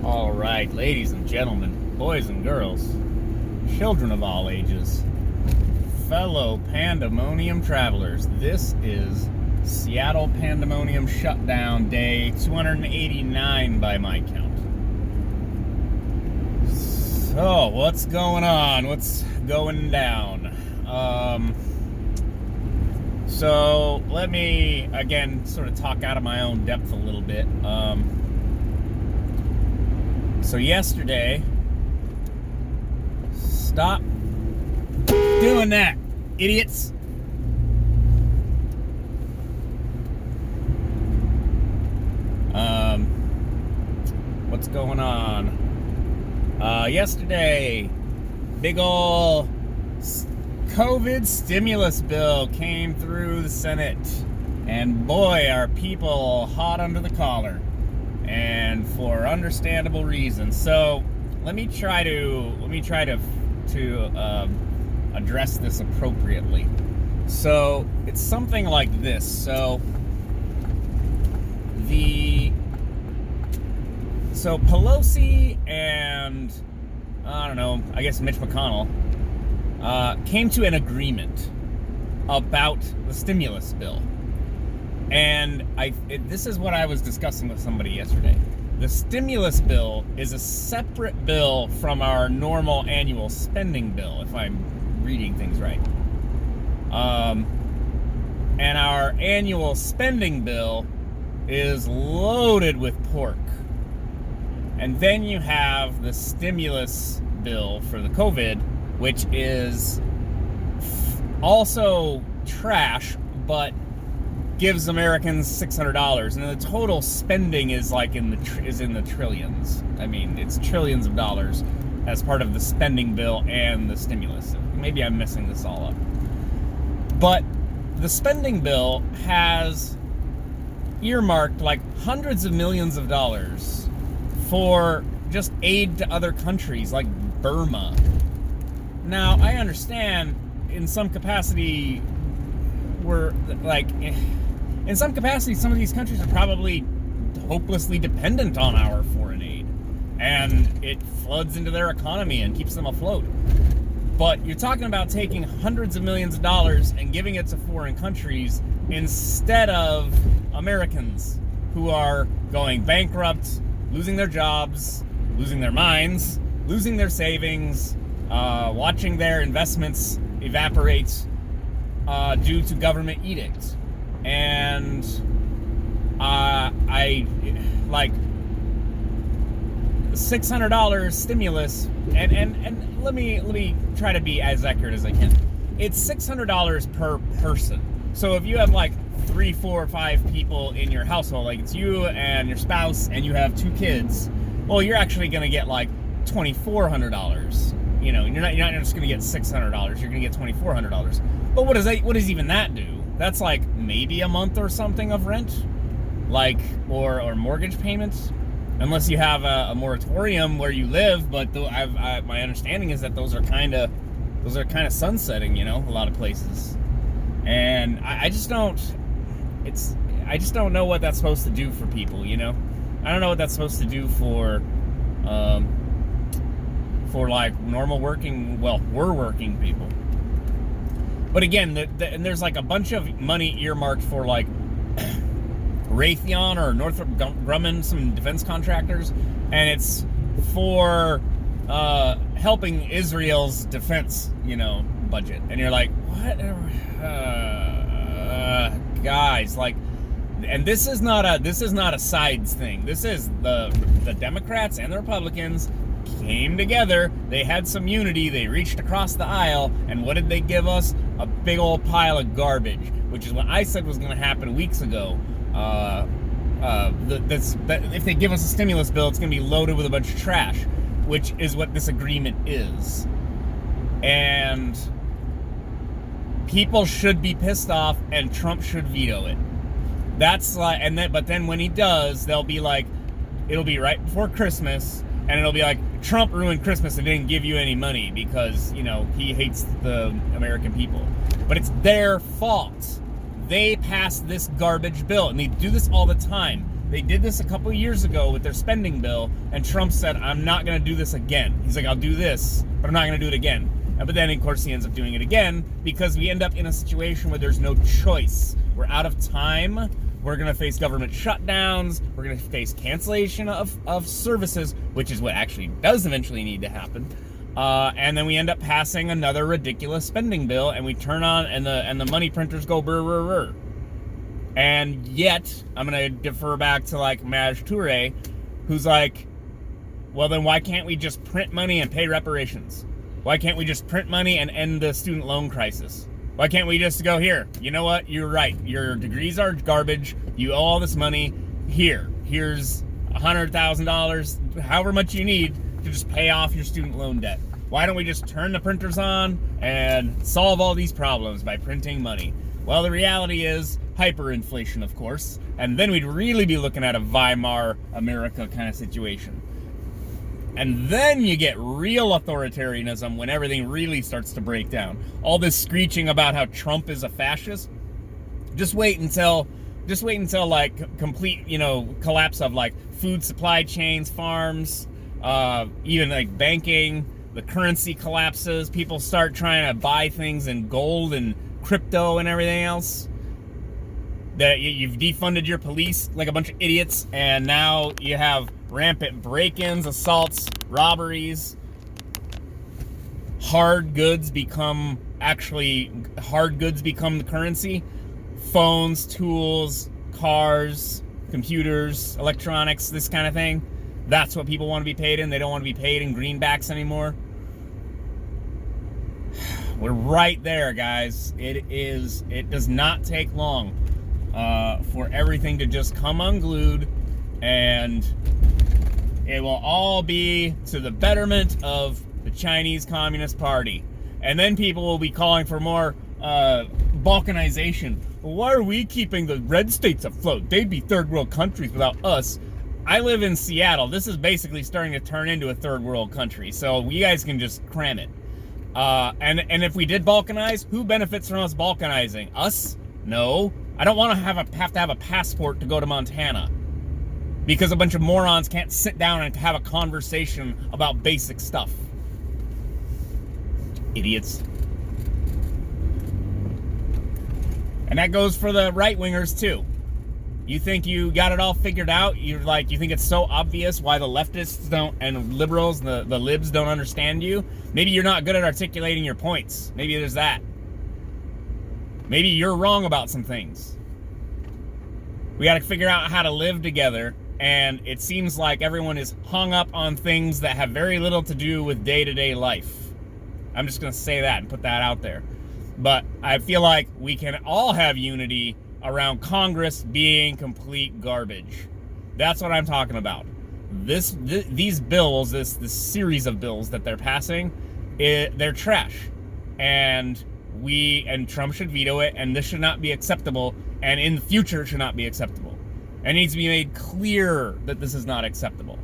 All right, ladies and gentlemen, boys and girls, children of all ages, fellow Pandemonium travelers, this is Seattle Pandemonium Shutdown Day 289 by my count. So, what's going on? What's going down? So, let me, again, sort of talk out of my own depth a little bit. So yesterday, stop doing that, idiots. What's going on? Yesterday, big ol' COVID stimulus bill came through the Senate, and boy, are people hot under the collar. And for understandable reasons. So let me try to address this appropriately. So it's something like this. So Pelosi and I guess Mitch McConnell came to an agreement about the stimulus bill. And this is what I was discussing with somebody yesterday. The stimulus bill is a separate bill from our normal annual spending bill, if I'm reading things right. And our annual spending bill is loaded with pork. And then you have the stimulus bill for the COVID, which is also trash, but gives Americans $600, and the total spending is in the trillions. I mean, it's trillions of dollars as part of the spending bill and the stimulus. Maybe I'm messing this all up. But the spending bill has earmarked hundreds of millions of dollars for just aid to other countries like Burma. Now, I understand in some capacity in some capacity, some of these countries are probably hopelessly dependent on our foreign aid, and it floods into their economy and keeps them afloat. But you're talking about taking hundreds of millions of dollars and giving it to foreign countries instead of Americans who are going bankrupt, losing their jobs, losing their minds, losing their savings, watching their investments evaporate due to government edicts. And $600 stimulus, and let me try to be as accurate as I can. It's $600 per person. So if you have 3, 4, 5 people in your household, it's you and your spouse, and you have 2 kids, well, you're actually going to get $2,400. You're not just going to get $600. You're going to get $2,400. But what does even that do? That's maybe a month or something of rent, or mortgage payments, unless you have a moratorium where you live. But my understanding is that those are kind of sunsetting, a lot of places, and I just don't know what that's supposed to do for people. I don't know what that's supposed to do for normal working, we're working people. But again, and there's a bunch of money earmarked for Raytheon or Northrop Grumman, some defense contractors, and it's for helping Israel's defense, budget. And you're like, what, guys? And this is not a sides thing. This is the Democrats and the Republicans came together, they had some unity, they reached across the aisle, and what did they give us? A big old pile of garbage, which is what I said was going to happen weeks ago. If they give us a stimulus bill, it's going to be loaded with a bunch of trash, which is what this agreement is. And people should be pissed off, and Trump should veto it. But then when he does, it'll be right before Christmas, and it'll be Trump ruined Christmas and didn't give you any money because, he hates the American people. But it's their fault. They passed this garbage bill, and they do this all the time. They did this a couple of years ago with their spending bill, and Trump said, I'm not going to do this again. He's like, I'll do this, but I'm not going to do it again. But then, of course, he ends up doing it again because we end up in a situation where there's no choice. We're out of time. We're going to face government shutdowns. We're going to face cancellation of services, which is what actually does eventually need to happen. And then we end up passing another ridiculous spending bill, and we turn on, and the money printers go brr, brr, brr. And yet, I'm going to defer back to, like, Maj Toure, who's like, well, then why can't we just print money and pay reparations? Why can't we just print money and end the student loan crisis? Why can't we just go, here, you know what? You're right. Your degrees are garbage. You owe all this money. Here's $100,000, however much you need to just pay off your student loan debt. Why don't we just turn the printers on and solve all these problems by printing money? Well, the reality is hyperinflation, of course, and then we'd really be looking at a Weimar America kind of situation. And then you get real authoritarianism when everything really starts to break down. All this screeching about how Trump is a fascist, just wait until like complete, collapse of like food supply chains, farms, even like banking, the currency collapses, people start trying to buy things in gold and crypto and everything else. That you've defunded your police like a bunch of idiots, and now you have rampant break-ins, assaults, robberies. Hard goods become the currency. Phones, tools, cars, computers, electronics, this kind of thing. That's what people want to be paid in. They don't want to be paid in greenbacks anymore. We're right there, guys. It does not take long for everything to just come unglued, and it will all be to the betterment of the Chinese Communist Party. And then people will be calling for more balkanization. Well, why are we keeping the red states afloat? They'd be third world countries without us. I live in Seattle. This is basically starting to turn into a third world country, so you guys can just cram it. And if we did balkanize, who benefits from us balkanizing? Us? No. I don't want to have to have a passport to go to Montana because a bunch of morons can't sit down and have a conversation about basic stuff. Idiots. And that goes for the right-wingers too. You think you got it all figured out? You think it's so obvious why the leftists don't, and liberals, the libs don't understand you? Maybe you're not good at articulating your points. Maybe there's that. Maybe you're wrong about some things. We got to figure out how to live together, and it seems like everyone is hung up on things that have very little to do with day-to-day life. I'm just going to say that and put that out there. But I feel like we can all have unity around Congress being complete garbage. That's what I'm talking about. These bills, this series of bills that they're passing, they're trash. And Trump should veto it, and this should not be acceptable, and in the future should not be acceptable. And it needs to be made clear that this is not acceptable.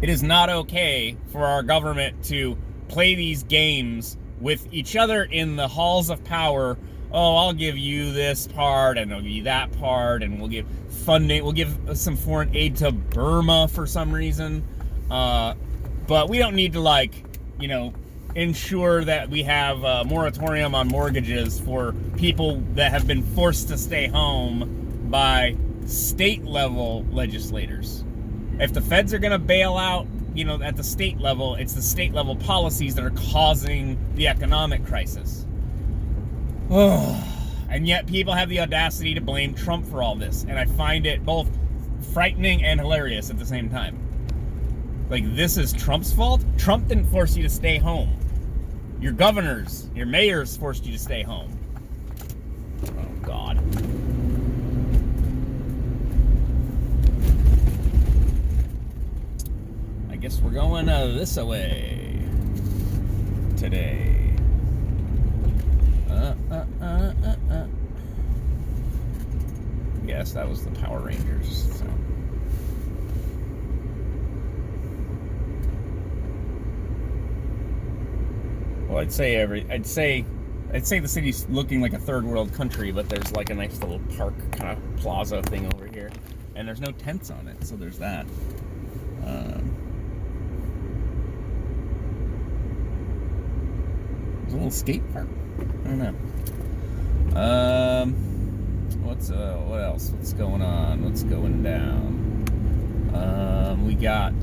It is not okay for our government to play these games with each other in the halls of power. Oh, I'll give you this part, and I'll give you that part, and we'll give funding. We'll give some foreign aid to Burma for some reason. But we don't need to, ensure that we have a moratorium on mortgages for people that have been forced to stay home by state-level legislators. If the feds are going to bail out, at the state level, it's the state-level policies that are causing the economic crisis. And yet people have the audacity to blame Trump for all this, and I find it both frightening and hilarious at the same time. Like, this is Trump's fault? Trump didn't force you to stay home. Your governors, your mayors forced you to stay home. Oh, God. I guess we're going this way today. Yes, that was the Power Rangers. So. Well, I'd say the city's looking like a third world country, but there's like a nice little park kind of plaza thing over here. and there's no tents on it, so there's that. There's a little skate park. I don't know. What else? What's going on? What's going down? We got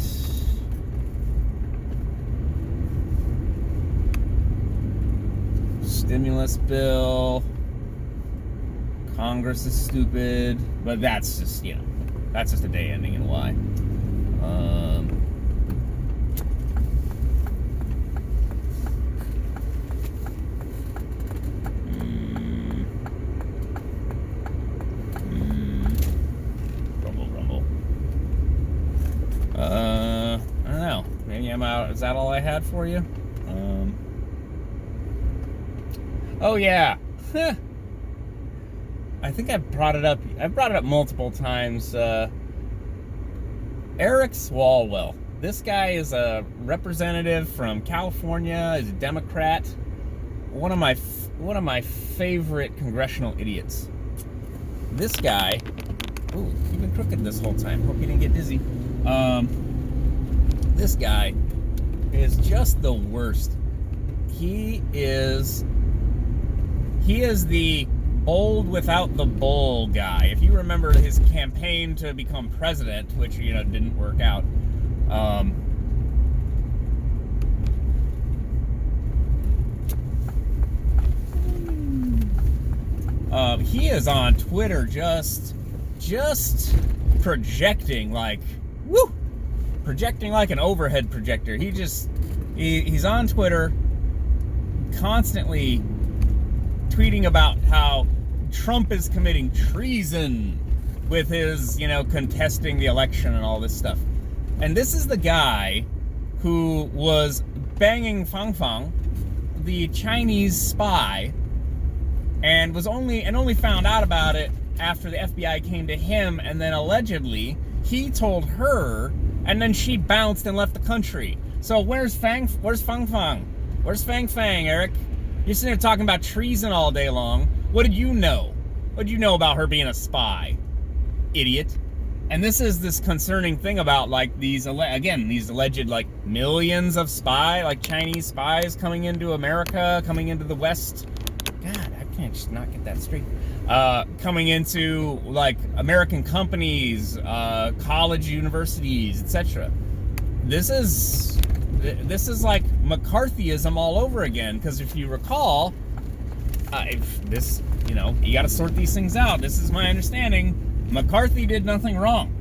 stimulus bill. Congress is stupid, but that's just, that's just a day ending in Y. Rumble. I don't know. Maybe I'm out. Is that all I had for you? Oh yeah. I think I've brought it up multiple times. Eric Swalwell. This guy is a representative from California. He's a Democrat. One of my favorite congressional idiots. This guy. Ooh, you've been crooked this whole time. Hope you didn't get dizzy. This guy is just the worst. He is the bold without the bull guy. If you remember his campaign to become president, which didn't work out, he is on Twitter just projecting like an overhead projector. He's on Twitter constantly tweeting about how Trump is committing treason with his, contesting the election and all this stuff. And this is the guy who was banging Fang Fang, the Chinese spy, and only found out about it after the FBI came to him, and then allegedly he told her, and then she bounced and left the country. So where's Fang Fang? Where's Fang Fang, Eric? You're sitting there talking about treason all day long. What did you know? What did you know about her being a spy? Idiot. And this is this concerning thing about these alleged millions of Chinese spies coming into America, coming into the West. God, I can't just not get that straight. Coming into American companies, college, universities, etc. This is like McCarthyism all over again, because if you recall, you got to sort these things out. This is my understanding. McCarthy did nothing wrong.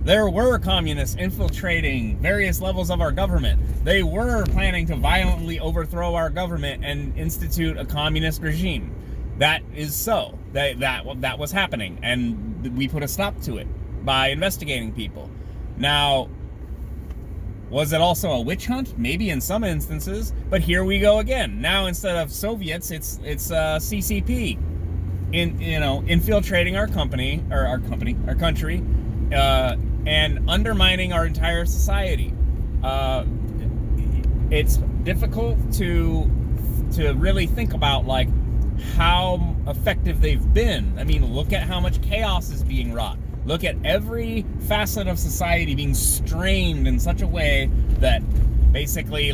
There were communists infiltrating various levels of our government. They were planning to violently overthrow our government and institute a communist regime. That is so. That was happening, and we put a stop to it by investigating people. Now, was it also a witch hunt? Maybe in some instances, but here we go again. Now instead of Soviets, it's CCP, infiltrating our country, and undermining our entire society. It's difficult to really think about how effective they've been. I mean, look at how much chaos is being wrought. Look at every facet of society being strained in such a way that basically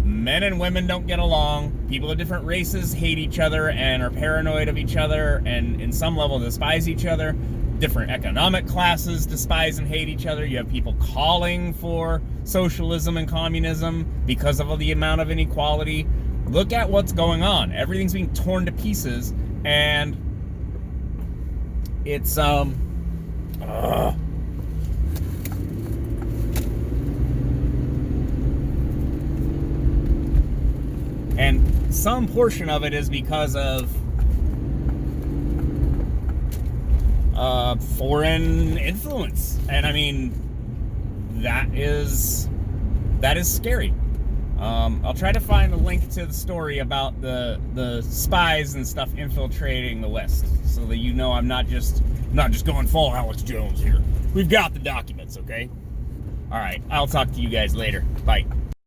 men and women don't get along. People of different races hate each other and are paranoid of each other, and in some level despise each other. Different economic classes despise and hate each other. You have people calling for socialism and communism because of the amount of inequality. Look at what's going on. Everything's being torn to pieces, and it's and some portion of it is because of foreign influence, and I mean that is scary. I'll try to find a link to the story about the spies and stuff infiltrating the West, so that I'm not just going full Alex Jones here. We've got the documents, okay? All right, I'll talk to you guys later. Bye.